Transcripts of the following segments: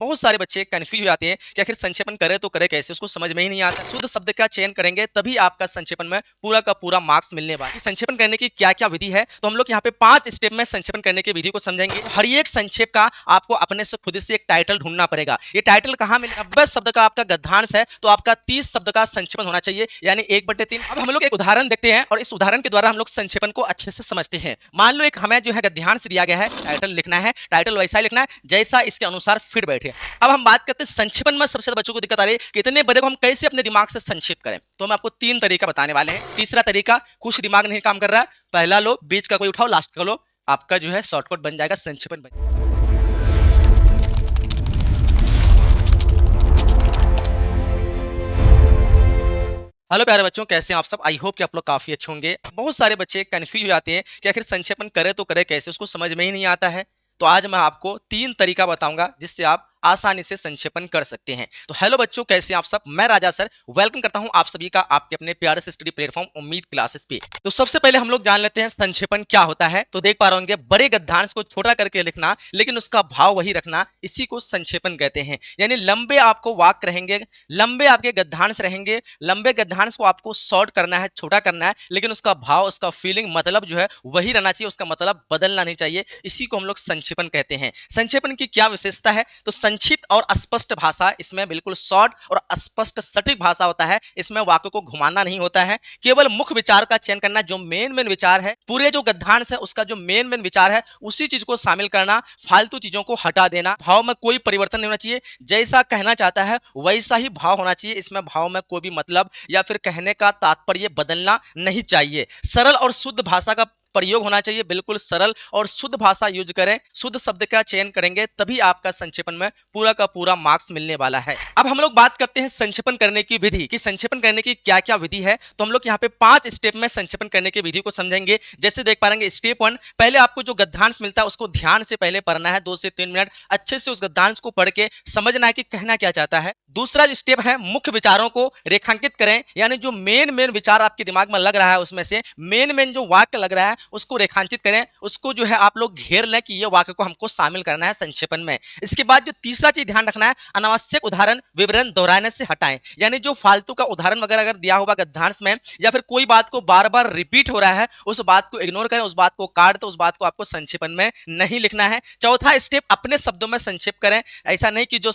बहुत सारे बच्चे कंफ्यूज हो जाते हैं कि आखिर संक्षेपण करे तो करे कैसे, उसको समझ में ही नहीं आता। शुद्ध शब्द का चयन करेंगे तभी आपका संक्षेपण में पूरा का पूरा मार्क्स मिलने वाला है। संक्षेपण करने की क्या क्या विधि है, तो हम लोग यहाँ पे 5 स्टेप में संक्षेपण करने की विधि को समझेंगे। हर एक संक्षेप का आपको अपने से खुद से एक टाइटल ढूंढना पड़ेगा। ये टाइटल कहाँ मिलेगा? 90 शब्द का आपका गद्यांश है तो आपका 30 शब्द का संक्षेपण होना चाहिए, यानी 1/3। अब हम लोग एक उदाहरण देखते हैं और इस उदाहरण के द्वारा हम लोग संक्षेपण को अच्छे से समझते हैं। मान लो एक हमें जो है गद्यांश दिया गया है, टाइटल लिखना है, टाइटल वैसा ही लिखना है जैसा इसके अनुसार फिट बैठे। अब हम बात करते हैं संक्षेपण में सबसे ज्यादा बच्चों को दिक्कत आ रही है कि इतने बड़े को हम कैसे अपने दिमाग से संक्षेप करें। तो हम आपको 3 तरीका बताने वाले हैं। तीसरा तरीका, कुछ दिमाग नहीं काम कर रहा है, पहला लो, बीच का कोई उठाओ, लास्ट का लो, आपका जो है शॉर्टकट बन जाएगा, संक्षेपण बन जाएगा। हेलो प्यारे बच्चों, कैसे हैं आप सब? आई होप कि आप लोग काफी अच्छे होंगे। बहुत सारे बच्चे कंफ्यूज हो जाते हैं कि आखिर संक्षेपण करे तो करे कैसे, उसको समझ में ही नहीं आता है। तो आज मैं आपको 3 तरीका बताऊंगा जिससे आप आसानी से संक्षेपण कर सकते हैं। तो हेलो बच्चों, कैसे हैं आप सब? मैं राजा सर वेलकम करता हूं आप सभी का आपके अपने प्यारे से स्टडी प्लेटफॉर्म उम्मीद क्लासेस पे। तो सबसे पहले हम लोग जान लेते हैं संक्षेपण क्या होता है। तो देख पा रहे होंगे, बड़े गद्यांश को छोटा करके लिखना लेकिन उसका भाव वही रखना, इसी को संक्षेपण कहते हैं। यानी लंबे आपको वाक्य रहेंगे, लंबे आपके गद्यांश रहेंगे, लंबे गद्यांश को आपको शॉर्ट करना है, छोटा करना है, लेकिन उसका भाव, उसका फीलिंग, मतलब जो है वही रहना चाहिए, उसका मतलब बदलना नहीं चाहिए। इसी को हम लोग संक्षेपण कहते हैं। संक्षेपण की क्या विशेषता है? तो संक्षिप्त और स्पष्ट भाषा, इसमें बिल्कुल शॉर्ट और स्पष्ट सटीक भाषा होता है। इसमें वाक्य को घुमाना नहीं होता है, केवल मुख्य विचार का चयन करना, जो मेन विचार है, पूरे जो गद्यांश है उसका जो मेन विचार है उसी चीज को शामिल करना, फालतू चीजों को हटा देना। भाव में कोई परिवर्तन नहीं होना चाहिए, जैसा कहना चाहता है वैसा ही भाव होना चाहिए। इसमें भाव में कोई भी मतलब या फिर कहने का तात्पर्य बदलना नहीं चाहिए। सरल और शुद्ध भाषा का प्रयोग होना चाहिए, बिल्कुल सरल और शुद्ध भाषा यूज करें, शुद्ध शब्द का चयन करेंगे तभी आपका संक्षेपण में पूरा का पूरा मार्क्स मिलने वाला है। अब हम लोग बात करते हैं संक्षेपण करने की विधि कि संक्षेपण करने की क्या क्या विधि है। तो हम लोग यहाँ पे 5 स्टेप में संक्षेपण करने की विधि को समझेंगे। जैसे देख पाएंगे, स्टेप 1, पहले आपको जो गद्यांश मिलता है उसको ध्यान से पहले पढ़ना है, 2 से 3 मिनट अच्छे से उस गद्यांश को पढ़ के समझना है कि कहना क्या चाहता है। दूसरा स्टेप है, मुख्य विचारों को रेखांकित करें, यानी जो मेन विचार आपके दिमाग में लग रहा है उसमें से मेन जो वाक्य लग रहा है उसको रेखांकित करें, उसको जो है आप लोग घेर लें कि ये वाक्य को हमको शामिल करना है संक्षेपण में। इसके बाद जो तीसरा चीज ध्यान रखना है, अनावश्यक उदाहरण विवरण दोहराने से हटाएं, यानी जो फालतू का उदाहरण वगैरह अगर दिया होगा गद्यांश में या फिर कोई बात को बार बार रिपीट हो रहा है उस बात को इग्नोर करें, उस बात को काट दो, उस बात को आपको संक्षेपण में नहीं लिखना है। चौथा स्टेप, अपने शब्दों में संक्षेप करें, ऐसा नहीं कि जो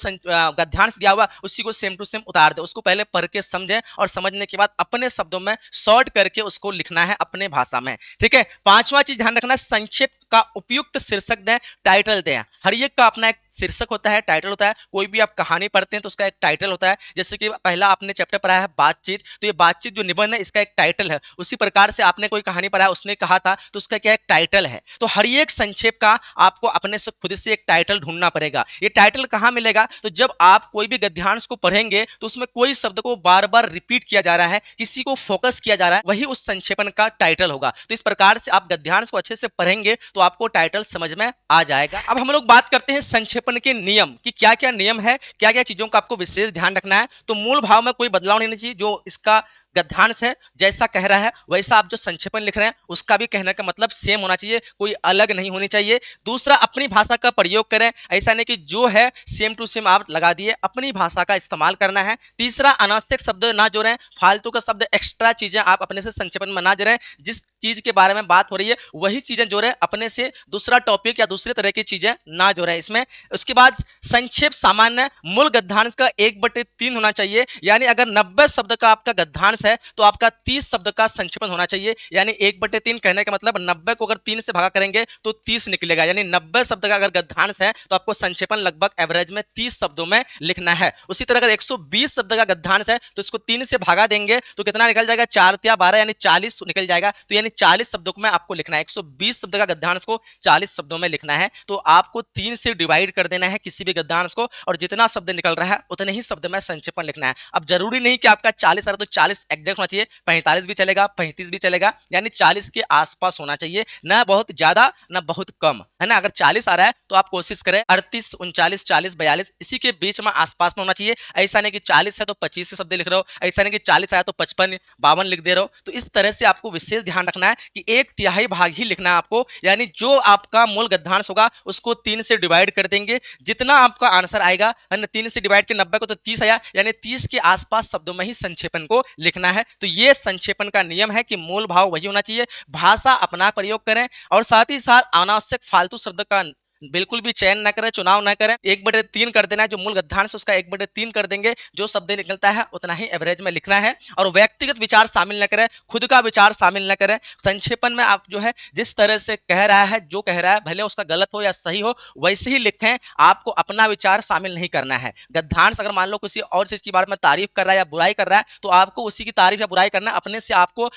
गद्यांश दिया हुआ उसी को सेम टू सेम उतार दे, उसको पहले पढ़ के समझें और समझने के बाद अपने शब्दों में शॉर्ट करके उसको लिखना है अपने भाषा में। ठीक है। पांचवा चीज ध्यान रखना, संक्षेप का उपयुक्त शीर्षक दें, टाइटल दें। हर एक का अपना एक शीर्षक होता है, टाइटल होता है। कोई भी आप कहानी पढ़ते हैं तो उसका एक टाइटल होता है। जैसे कि पहला आपने चैप्टर पढ़ा है बातचीत, तो ये बातचीत जो निबंध है इसका एक टाइटल है। उसी प्रकार से आपने कोई कहानी पढ़ा है, उसने कहा था, तो उसका क्या एक टाइटल है। तो हर एक संक्षेप का आपको अपने से खुद से एक टाइटल ढूंढना पड़ेगा। ये टाइटल कहां मिलेगा? तो जब आप कोई भी गद्यांश को पढ़ेंगे तो उसमें कोई शब्द को बार बार रिपीट किया जा रहा है, किसी को फोकस किया जा रहा है, वही उस संक्षेपण का टाइटल होगा। तो इस प्रकार से आप गद्यांश को अच्छे से पढ़ेंगे तो आपको टाइटल समझ में आ जाएगा। अब हम लोग बात करते हैं संक्षेपण के नियम कि क्या क्या नियम है, क्या क्या चीजों का आपको विशेष ध्यान रखना है। तो मूल भाव में कोई बदलाव नहीं होना चाहिए, जो इसका गद्यांश है जैसा कह रहा है वैसा आप जो संक्षेपण लिख रहे हैं उसका भी कहने का मतलब सेम होना चाहिए, कोई अलग नहीं होनी चाहिए। दूसरा, अपनी भाषा का प्रयोग करें, ऐसा नहीं कि जो है सेम टू सेम आप लगा दिए, अपनी भाषा का इस्तेमाल करना है। तीसरा, अनावश्यक शब्द ना जोड़ें, फालतू का शब्द, एक्स्ट्रा चीजें आप अपने से संक्षेपण में ना जोड़ें। जिस चीज के बारे में बात हो रही है वही चीजें जोड़ें, अपने से दूसरा टॉपिक या दूसरे तरह की चीजें ना जोड़ें इसमें। उसके बाद संक्षेप सामान्य, मूल गद्यांश का 1/3 होना चाहिए, यानी अगर 90 शब्द का आपका गद्यांश है तो आपका 30 शब्द का संक्षेपण होना चाहिए, यानी 1/3 कहने का मतलब 90 को अगर 3 से भागा करेंगे तो 30 निकलेगा, यानी 90 शब्द का अगर गद्यांश है तो आपको संक्षेपण लगभग एवरेज में 30 शब्दों में लिखना है। उसी तरह अगर 120 शब्द का गद्यांश है तो इसको 3 से भागा देंगे तो कितना निकल जाएगा? 4 या 12 यानी 40 निकल जाएगा। तो यानी 40 शब्दों में आपको लिखना है, 120 शब्द का गद्यांश को 40 शब्दों में लिखना है। तो आपको 3 से डिवाइड कर देना है किसी भी गद्यांश को और जितना शब्द निकल रहा है उतने ही शब्द में संक्षेपण लिखना है। अब जरूरी नहीं कि आपका 40 आ रहा तो 40 एग्जैक्ट होना चाहिए, 45 भी चलेगा, 35 भी चलेगा, यानी 40 के आसपास होना चाहिए, ना बहुत ज्यादा ना बहुत कम, है ना। अगर 40 आ रहा है तो आप कोशिश करें 38, 39, 40, 42 इसी के बीच में आसपास में होना चाहिए। ऐसा नहीं कि 40 है तो 25 के शब्द लिख रहे हो, ऐसा नहीं कि 40 आया तो 55, 52 लिख दे रहे हो। तो इस तरह से आपको विशेष ध्यान रखना है कि 1/3 भाग ही लिखना है आपको, यानी जो आपका मूल गद्यांश होगा उसको 3 से डिवाइड कर देंगे, जितना आपका आंसर आएगा, है ना। 3 से डिवाइड के 90 को तो 30 आया, यानी 30 के आसपास शब्दों में ही संक्षेपण को लिखना है। तो ये संक्षेपण का नियम है कि मूल भाव वही होना चाहिए, भाषा अपना प्रयोग करें और साथ ही साथ अनावश्यक फालतू शब्द का बिल्कुल भी चयन ना करें, चुनाव ना करें। 1/3 कर देना है, जो मूल गद्यांश है उसका 1/3 कर देंगे, जो शब्द निकलता है उतना ही एवरेज में लिखना है। और व्यक्तिगत विचार शामिल न करें, खुद का विचार शामिल न करें। संक्षेपण में आप जो है जिस तरह से कह रहा है, जो कह रहा है भले उसका गलत हो या सही हो वैसे ही लिखें, आपको अपना विचार शामिल नहीं करना है। गद्यांश अगर मान लो किसी और चीज के बारे में तारीफ कर रहा है या बुराई कर रहा है तो आपको उसी की तारीफ या बुराई करना है, अपने से आपको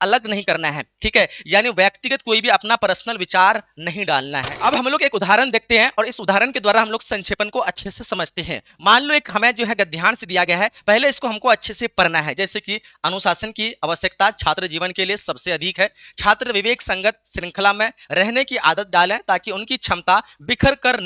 अलग नहीं करना है, ठीक है। यानी व्यक्तिगत कोई भी अपना पर्सनल विचार नहीं डालना है। अब हम लोग एक उदाहरण देखते हैं और इस उदाहरण के द्वारा हम लोग संक्षेपण को अच्छे से समझते हैं। मान लो एक हमें जो है गद्यांश दिया गया है, पहले इसको हमको अच्छे से पढ़ना है। जैसे कि अनुशासन की आवश्यकता छात्र जीवन के लिए सबसे अधिक है। छात्र विवेक संगत श्रृंखला में रहने की आदत डालें ताकि उनकी क्षमता बिखर कर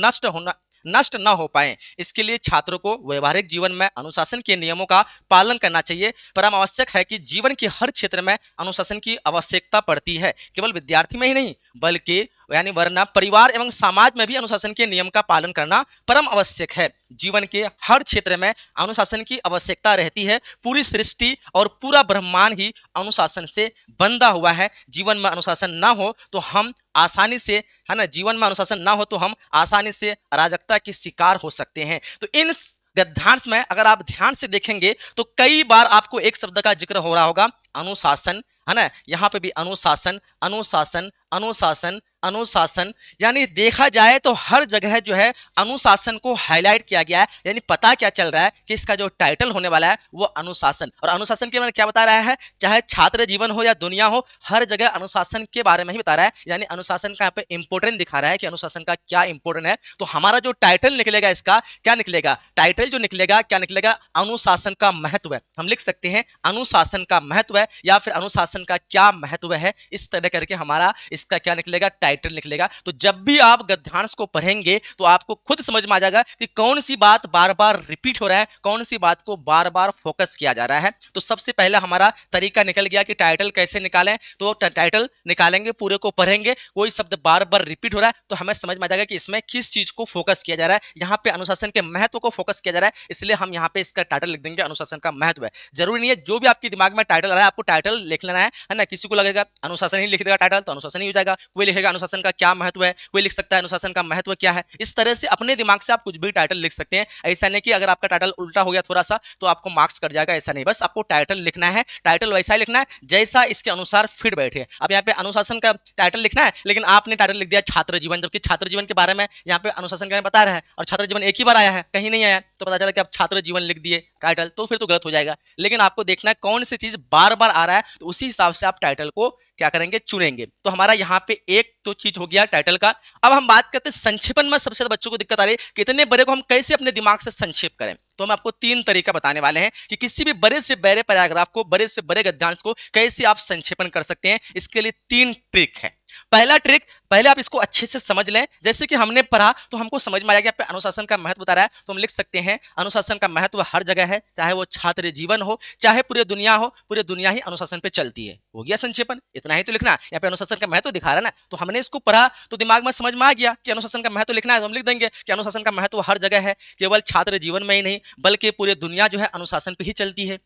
नष्ट न हो पाए। इसके लिए छात्रों को व्यवहारिक जीवन में अनुशासन के नियमों का पालन करना चाहिए। परम आवश्यक है कि जीवन के हर क्षेत्र में अनुशासन की आवश्यकता पड़ती है, केवल विद्यार्थी में ही नहीं बल्कि यानी वरना परिवार एवं समाज में भी अनुशासन के नियम का पालन करना परम आवश्यक है। जीवन के हर क्षेत्र में अनुशासन की आवश्यकता रहती है। पूरी सृष्टि और पूरा ब्रह्मांड ही अनुशासन से बंधा हुआ है। जीवन में अनुशासन ना हो तो हम आसानी से, है ना, जीवन में अनुशासन ना हो तो हम आसानी से अराजकता के शिकार हो सकते हैं। तो इन गद्यांश में अगर आप ध्यान से देखेंगे तो कई बार आपको एक शब्द का जिक्र हो रहा होगा, अनुशासन, है ना। यहाँ पे भी अनुशासन, अनुशासन, अनुशासन, अनुशासन, यानी देखा जाए तो हर जगह जो है अनुशासन को हाईलाइट किया गया है। यानी पता क्या चल रहा है कि इसका जो टाइटल होने वाला है वो अनुशासन, और अनुशासन के बारे में क्या बता रहा है, चाहे छात्र जीवन हो या दुनिया हो, हर जगह अनुशासन के बारे में ही बता रहा है। यानी अनुशासन का यहाँ पे इंपोर्टेंट दिखा रहा है कि अनुशासन का क्या इंपोर्टेंट है। तो हमारा जो टाइटल निकलेगा इसका क्या निकलेगा, टाइटल जो निकलेगा क्या निकलेगा, अनुशासन का महत्व है। हम लिख सकते हैं अनुशासन का महत्व है या फिर अनुशासन का क्या महत्व है, इस तरह करके हमारा इसका क्या निकलेगा, टाइटल निकलेगा। तो जब भी आप गद्यांश को पढ़ेंगे तो आपको खुद समझ में आ जाएगा कि कौन सी बात बार बार रिपीट हो रहा है, कौन सी बात को बार बार फोकस किया जा रहा है। तो सबसे पहला हमारा तरीका निकल गया कि टाइटल कैसे निकालें। तो टाइटल निकालेंगे, पूरे को पढ़ेंगे, कोई शब्द बार बार रिपीट हो रहा है तो हमें समझ में आ जाएगा कि इसमें किस चीज को फोकस किया जा रहा है। यहाँ पे अनुशासन के महत्व को फोकस किया जा रहा है, इसलिए हम यहाँ पे इसका टाइटल लिख देंगे अनुशासन का महत्व है। जरूरी नहीं है जो भी आपके दिमाग में टाइटल आ रहा है आपको टाइटल लिख लेना है ना। किसी को लगेगा अनुशासन ही लिख देगा टाइटल तो अनुशासन ही हो जाएगा, कोई लिखेगा अनुशासन का क्या महत्व है, कोई लिख सकता है अनुशासन का महत्व क्या है। इस तरह से अपने दिमाग से आप कुछ भी टाइटल लिख सकते हैं। ऐसा नहीं कि अगर आपका टाइटल उल्टा हो गया थोड़ा सा तो आपको मार्क्स कट जाएगा, ऐसा नहीं। बस आपको टाइटल लिखना है, टाइटल वैसा ही लिखना है जैसा इसके अनुसार फिट बैठे। अब यहाँ पे अनुशासन का टाइटल लिखना है लेकिन आपने टाइटल लिख दिया छात्र जीवन, जबकि छात्र जीवन के बारे में यहाँ पे अनुशासन के बारे में बता रहा है और छात्र जीवन एक ही बार आया है, कहीं नहीं आया, तो पता चला कि आप छात्र जीवन लिख दिए टाइटल, तो फिर तो गलत हो जाएगा। लेकिन आपको देखना है कौन सी चीज बार बार आ रहा है, तो उसी हिसाब से आप टाइटल को क्या करेंगे, चुनेंगे। तो हमारा यहाँ पे एक तो चीज हो गया टाइटल का। अब हम बात करते हैं संक्षेपण में सबसे ज्यादा बच्चों को दिक्कत आ रही है कि इतने बड़े को हम कैसे अपने दिमाग से संक्षेप करें। तो हम आपको 3 तरीका बताने वाले हैं कि किसी भी बड़े से बड़े पैराग्राफ को, बड़े से बड़े गद्यांश को कैसे आप संक्षेपण कर सकते हैं। इसके लिए 3 ट्रिक है। पहला ट्रिक, पहले आप इसको अच्छे से समझ लें। जैसे कि हमने पढ़ा तो हमको समझ में आया कि आप अनुशासन का महत्व बता रहा है, तो हम लिख सकते हैं अनुशासन का महत्व हर जगह है, चाहे वो छात्र जीवन हो, चाहे पूरी दुनिया हो, पूरी दुनिया ही अनुशासन पे चलती है। हो गया संक्षेपण, इतना ही तो लिखना। यहाँ पे अनुशासन का महत्व दिखा रहा है ना, तो हमने इसको पढ़ा तो दिमाग में समझ में आ गया कि अनुशासन का महत्व लिखना है, तो हम लिख देंगे कि अनुशासन का महत्व हर जगह है, केवल छात्र जीवन में ही नहीं बल्कि पूरी दुनिया जो है अनुशासन पे ही चलती है।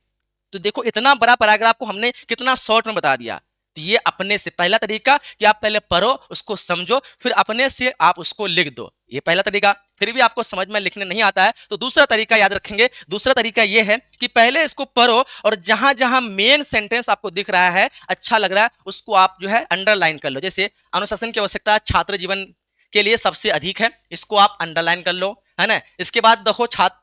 तो देखो इतना बड़ा पैराग्राफ को हमने कितना शॉर्ट में बता दिया। तो ये अपने से पहला तरीका कि आप पहले पढ़ो, उसको समझो, फिर अपने से आप उसको लिख दो। ये पहला तरीका। फिर भी आपको समझ में लिखने नहीं आता है तो दूसरा तरीका याद रखेंगे। दूसरा तरीका ये है कि पहले इसको पढ़ो और जहां जहां मेन सेंटेंस आपको दिख रहा है, अच्छा लग रहा है, उसको आप जो है अंडरलाइन कर लो। जैसे अनुशासन की आवश्यकता छात्र जीवन के लिए सबसे अधिक है, इसको आप अंडरलाइन कर लो, है ना। इसके बाद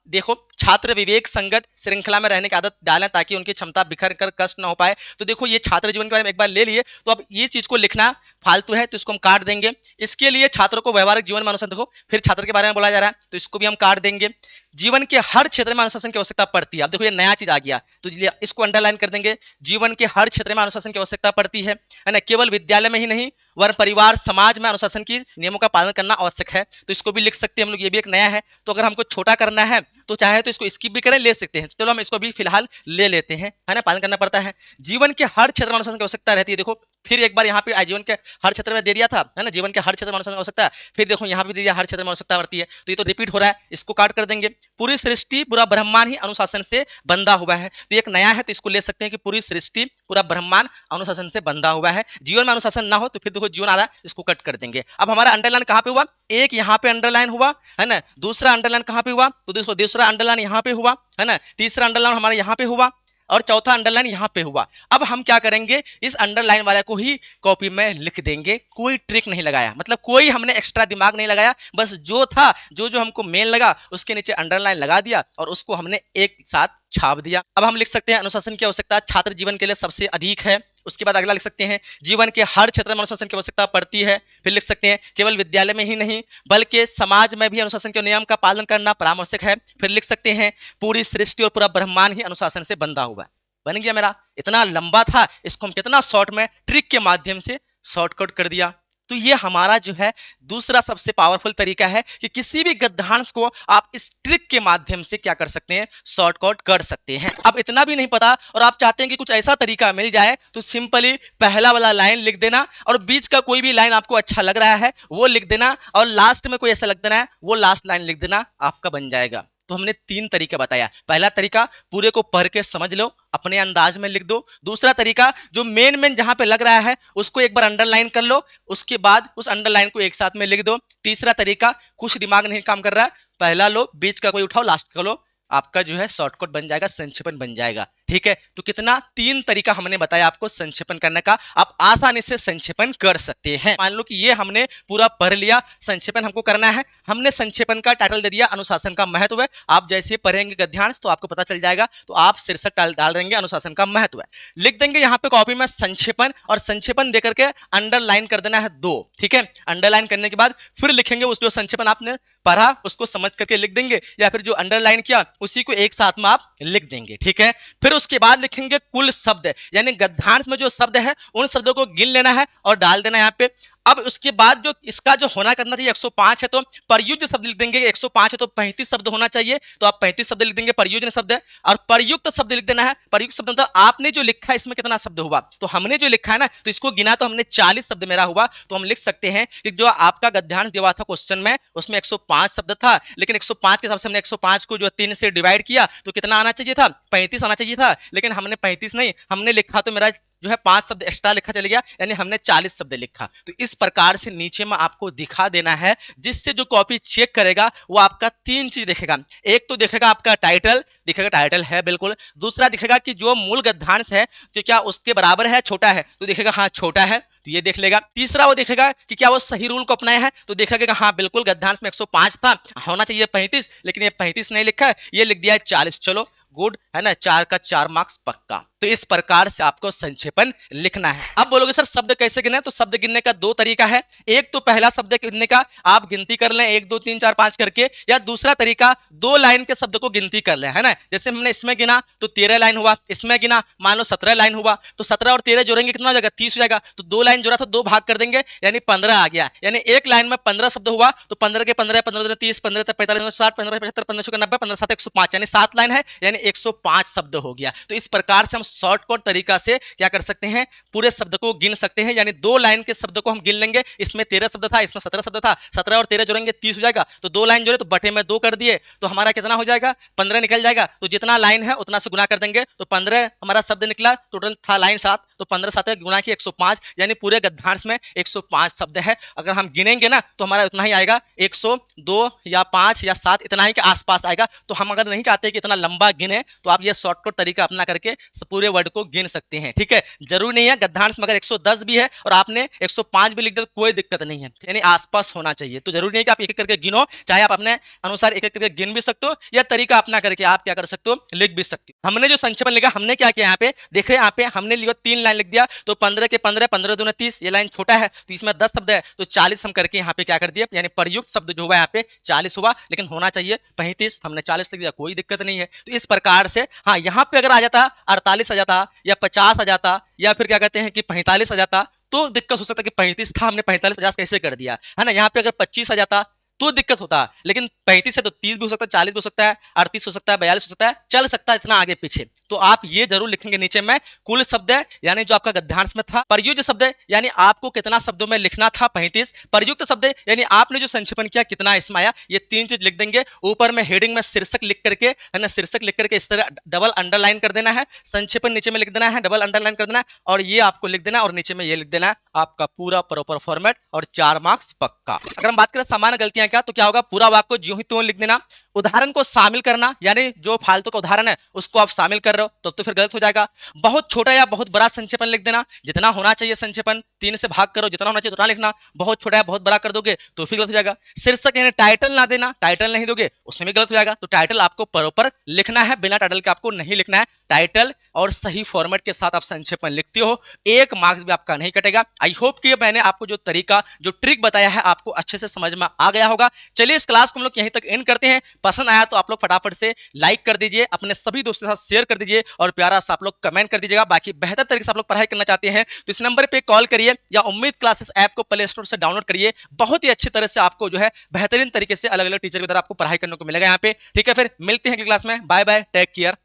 देखो छात्र विवेक संगत श्रृंखला में रहने की आदत डालें ताकि उनकी क्षमता बिखर कर कष्ट न हो पाए। तो देखो ये छात्र जीवन के बारे में एक बार ले लिए, तो अब ये चीज को लिखना फालतू है तो इसको हम काट देंगे। इसके लिए छात्रों को व्यवहारिक जीवन में अनुशासन, देखो फिर छात्र के बारे में बोला जा रहा है तो इसको भी हम काट देंगे। जीवन के हर क्षेत्र में अनुशासन की आवश्यकता पड़ती है। अब देखो ये नया चीज आ गया तो इसको अंडरलाइन कर देंगे। जीवन के हर क्षेत्र में अनुशासन की आवश्यकता पड़ती है ना, केवल विद्यालय में ही नहीं वरन परिवार समाज में अनुशासन की नियमों का पालन करना आवश्यक है। तो इसको भी लिख सकते हैं हम लोग, ये भी एक नया है। तो अगर हमको छोटा करना है तो चाहे तो इसको स्किप भी करें, ले सकते हैं। चलो हम इसको भी फिलहाल ले लेते हैं, है ना, पालन करना पड़ता है। जीवन के हर क्षेत्र में अनुशासन की आवश्यकता रहती है। देखो फिर एक बार यहाँ पे जीवन के हर क्षेत्र में दे दिया था, है ना, जीवन के हर क्षेत्र में अनुशासन की आवश्यकता। फिर देखो यहाँ पे दे दिया हर क्षेत्र में आवश्यकता पड़ती है, तो ये तो रिपीट हो रहा है, इसको काट कर देंगे। पूरी सृष्टि पूरा ब्रह्मांड ही अनुशासन से बंधा हुआ है। तो एक नया है तो इसको ले सकते हैं कि पूरी सृष्टि पूरा ब्रह्मांड अनुशासन से बंधा हुआ है। जीवन में अनुशासन ना हो तो फिर देखो जीवन आ रहा है, इसको कट कर देंगे। अब हमारा अंडरलाइन कहाँ पे हुआ, एक यहाँ पे अंडरलाइन हुआ, है ना, दूसरा अंडरलाइन कहाँ पे हुआ, तो देखो दूसरा अंडरलाइन यहाँ पे हुआ, है ना, तीसरा अंडरलाइन हमारा यहाँ पे हुआ और चौथा अंडरलाइन यहाँ पे हुआ। अब हम क्या करेंगे, इस अंडरलाइन वाले को ही कॉपी में लिख देंगे। कोई ट्रिक नहीं लगाया, मतलब कोई हमने एक्स्ट्रा दिमाग नहीं लगाया, बस जो था जो हमको मेन लगा उसके नीचे अंडरलाइन लगा दिया और उसको हमने एक साथ छाप दिया। अब हम लिख सकते हैं अनुशासन की आवश्यकता छात्र जीवन के लिए सबसे अधिक है। उसके बाद अगला लिख सकते हैं जीवन के हर क्षेत्र में अनुशासन की आवश्यकता पड़ती है। फिर लिख सकते हैं केवल विद्यालय में ही नहीं बल्कि समाज में भी अनुशासन के नियम का पालन करना परामर्शक है। फिर लिख सकते हैं पूरी सृष्टि और पूरा ब्रह्मांड ही अनुशासन से बंधा हुआ है। बन गया मेरा, इतना लंबा था, इसको हम कितना शॉर्ट में ट्रिक के माध्यम से शॉर्टकट कर दिया। तो ये हमारा जो है दूसरा सबसे पावरफुल तरीका है कि किसी भी गद्यांश को आप इस ट्रिक के माध्यम से क्या कर सकते हैं, शॉर्टकट कर सकते हैं। अब इतना भी नहीं पता और आप चाहते हैं कि कुछ ऐसा तरीका मिल जाए तो सिंपली पहला वाला लाइन लिख देना और बीच का कोई भी लाइन आपको अच्छा लग रहा है वो लिख देना और लास्ट में कोई ऐसा लग देना है वो लास्ट लाइन लिख देना, आपका बन जाएगा। तो हमने तीन तरीका बताया। पहला तरीका पूरे को पढ़ के समझ लो, अपने अंदाज में लिख दो। दूसरा तरीका जो मेन जहां पे लग रहा है उसको एक बार अंडरलाइन कर लो, उसके बाद उस अंडरलाइन को एक साथ में लिख दो। तीसरा तरीका कुछ दिमाग नहीं काम कर रहा है, पहला लो, बीच का कोई उठाओ, लास्ट का लो, आपका जो है शॉर्टकट बन जाएगा, संक्षेपण बन जाएगा। ठीक है, तो कितना तीन तरीका हमने बताया आपको संक्षेपण करने का, आप आसानी से संक्षेपण कर सकते हैं। मान लो कि ये हमने पूरा पढ़ लिया, संक्षेपण हमको करना है, हमने संक्षेपण का टाइटल दे दिया अनुशासन का महत्व है। आप जैसे पढ़ेंगे गद्यांश तो आपको पता चल जाएगा, तो आप शीर्षक डाल देंगे अनुशासन का महत्व है, लिख देंगे यहाँ पे कॉपी में संक्षेपण और संक्षेपण देकर के अंडरलाइन कर देना है 2। ठीक है, अंडरलाइन करने के बाद फिर लिखेंगे उस जो संक्षेपण आपने पढ़ा उसको समझ करके लिख देंगे, या फिर जो अंडरलाइन किया उसी को एक साथ में आप लिख देंगे। ठीक है, फिर उसके बाद लिखेंगे कुल शब्द, यानी गद्यांश में जो शब्द है उन शब्दों को गिन लेना है और डाल देना यहाँ पे। अब उसके बाद जो इसका जो होना करना चाहिए 105 है तो प्रयुक्त शब्द लिख देंगे। 105 है तो 35 शब्द होना चाहिए, तो आप 35 शब्द लिख देंगे, प्रयोजन शब्द है। और प्रयुक्त शब्द लिख देना है। प्रयुक्त शब्द मतलब आपने जो लिखा है इसमें कितना शब्द हुआ, तो हमने जो लिखा है ना तो इसको गिना तो हमने 40 शब्द मेरा हुआ, तो हम लिख सकते हैं कि जो आपका गद्यांश दिया था क्वेश्चन में उसमें 105 शब्द था, लेकिन 105 के हिसाब से हमने 105 को जो 3 से डिवाइड किया तो कितना आना चाहिए था, 35 आना चाहिए था, लेकिन हमने 35 नहीं, हमने लिखा तो मेरा जो है 5 शब्द एक्स्ट्रा लिखा चले गया, यानी हमने 40 शब्द लिखा। तो इस प्रकार से नीचे में आपको दिखा देना है, जिससे जो कॉपी चेक करेगा वो आपका 3 चीज देखेगा। एक तो देखेगा आपका टाइटल, दिखेगा टाइटल है बिल्कुल। दूसरा दिखेगा कि जो मूल गद्यांश है जो क्या उसके बराबर है, छोटा है, तो देखेगा हाँ छोटा है, तो ये देख लेगा। तीसरा वो देखेगा कि क्या वो सही रूल को अपनाया है, तो देखेगा हाँ बिल्कुल गद्यांश में 105 था, होना चाहिए 35, लेकिन ये 35 नहीं लिखा है, ये लिख दिया है 40। चलो गुड है ना, 4 का 4 मार्क्स पक्का। तो इस प्रकार से आपको संक्षेपण लिखना है। अब बोलोगे सर शब्द कैसे गिने, तो शब्द गिनने का 2 तरीका है। एक तो पहला शब्द गिनने का आप गिनती कर लें 1 2 3 4 5 करके, या दूसरा तरीका 2 लाइन के शब्द को गिनती कर लें, है ना। जैसे हमने इसमें गिना तो 13 लाइन हुआ, इसमें गिना मान लो 17 लाइन हुआ, तो 17 और 13 जोड़ेंगे कितना हो जाएगा, 30 हो जाएगा। तो 2 लाइन जोड़ा था 2 भाग कर देंगे, यानी 15 आ गया, यानी एक लाइन में 15 शब्द हुआ, तो 15 के 15 15 30 15 45 60 15 75 15 90 15 7 105, यानी 7 लाइन है, यानी 105 शब्द हो गया। तो इस प्रकार से हम शॉर्टकट तरीका से क्या कर सकते हैं, पूरे शब्द को गिन सकते हैं। यानी 2 लाइन के शब्द को हम गिन लेंगे, इसमें 13 शब्द था, इसमें 17 शब्द था, 17 और 13 जोड़ेंगे 30 हो जाएगा। तो 2 लाइन जोड़े तो बटे में 2 कर दिए, तो हमारा कितना हो जाएगा, 15 निकल जाएगा। तो जितना लाइन है उतना से गुना कर देंगे, तो 15 हमारा शब्द निकला, टोटल था लाइन 7, तो 15 7 गुना की 105, यानी पूरे गद्यांश में 105 शब्द है। अगर हम गिनेंगे ना तो हमारा उतना ही आएगा, 102 या 5 या 7 इतना ही के आसपास आएगा। तो हम अगर नहीं चाहते कि इतना लंबा गिने तो आप ये शॉर्टकट तरीका अपना करके पूरी पूरे वर्ड को गिन सकते हैं। ठीक है, जरूरी नहीं है गद्यांश में अगर 110 भी है और आपने 105 भी लिख दिया तो कोई दिक्कत नहीं है, यानी आसपास होना चाहिए। तो जरूरी नहीं कि आप एक एक करके गिनो, चाहे आप अपने अनुसार एक एक करके गिन भी सकते हो या तरीका अपना करके आप क्या कर सकते हो, लिख भी सकते हो। हमने जो संक्षेपण लिखा, हमने क्या किया यहाँ पे देख रहे हैं, यहाँ पे हमने लिखा 3 लाइन लिख दिया, तो 15 के 15, 15 दूना 30, ये लाइन छोटा है तो इसमें 10 शब्द है तो 40 हम करके यहाँ पे क्या कर दिया, यानी प्रयुक्त शब्द जो हुआ यहाँ पे 40 हुआ, लेकिन होना चाहिए 35, हमने 40 लिख दिया, कोई दिक्कत नहीं है। तो इस प्रकार से हाँ, यहाँ पे अगर आ जाता 48 आ जाता या 50 आ जाता या फिर क्या कहते हैं कि 45 आ जाता तो दिक्कत हो सकता कि 35 था, हमने 45 50 कैसे कर दिया, है ना। यहाँ पे अगर 25 आ जाता तो दिक्कत होता, लेकिन 35 से तो 30 भी हो सकता है, 40 भी हो सकता है, 38 हो सकता है, 42 हो सकता है, चल सकता है इतना आगे पीछे। तो आप ये जरूर लिखेंगे नीचे में कुल शब्द है, यानी जो आपका गद्यांश में था, प्रयुक्त शब्द है यानी आपको कितना शब्दों में लिखना था 35, प्रयुक्त शब्द है यानी आपने जो संक्षेपण किया कितना इसमें आया, ये 3 चीज लिख देंगे। ऊपर में हेडिंग में शीर्षक लिख करके, है ना, शीर्षक लिख करके इस तरह डबल अंडरलाइन कर देना है, संक्षेपण नीचे में लिख देना है, डबल अंडरलाइन कर देना है, और ये आपको लिख देना है और नीचे में ये लिख देना है आपका पूरा प्रॉपर फॉर्मेट और 4 मार्क्स पक्का। अगर हम बात करें सामान्य गलतियां क्या, तो क्या होगा, पूरा वाक्य को ज्यों ही त्यों लिख देना, उदाहरण को शामिल करना, यानी जो फालतू का उदाहरण है उसको आप शामिल कर रहे हो तब तो फिर गलत हो जाएगा। बहुत छोटा या बहुत बड़ा संक्षेपण लिख देना, जितना होना चाहिए संक्षेपण 3 से भाग करो, जितना होना चाहिए उतना लिखना, बहुत छोटा या बहुत बड़ा कर दोगे तो फिर गलत हो जाएगा। शीर्षक यानी टाइटल ना देना, टाइटल नहीं दोगे उसमें भी गलत हो जाएगा। तो टाइटल आपको प्रॉपर लिखना है, बिना टाइटल के आपको नहीं लिखना है। टाइटल और सही फॉर्मेट के साथ आप संक्षेपण लिखते हो, 1 मार्क्स भी आपका नहीं कटेगा। आई होप कि मैंने आपको जो तरीका, जो ट्रिक बताया है आपको अच्छे से समझ में आ गया होगा। चलिए इस क्लास को हम लोग यहीं तक एंड करते हैं। पसंद आया तो आप लोग फटाफट से लाइक कर दीजिए, अपने सभी दोस्तों के साथ शेयर कर दीजिए और प्यारा सा आप लोग कमेंट कर दीजिएगा। बाकी बेहतर तरीके से आप लोग पढ़ाई करना चाहते हैं तो इस नंबर पे कॉल करिए या उम्मीद क्लासेस ऐप को प्ले स्टोर से डाउनलोड करिए। बहुत ही अच्छी तरह से आपको जो है बेहतरीन तरीके से अलग अलग टीचर की तरह आपको पढ़ाई करने को मिलेगा यहाँ पे। ठीक है, फिर मिलते हैं अगली क्लास में। Bye bye, take care.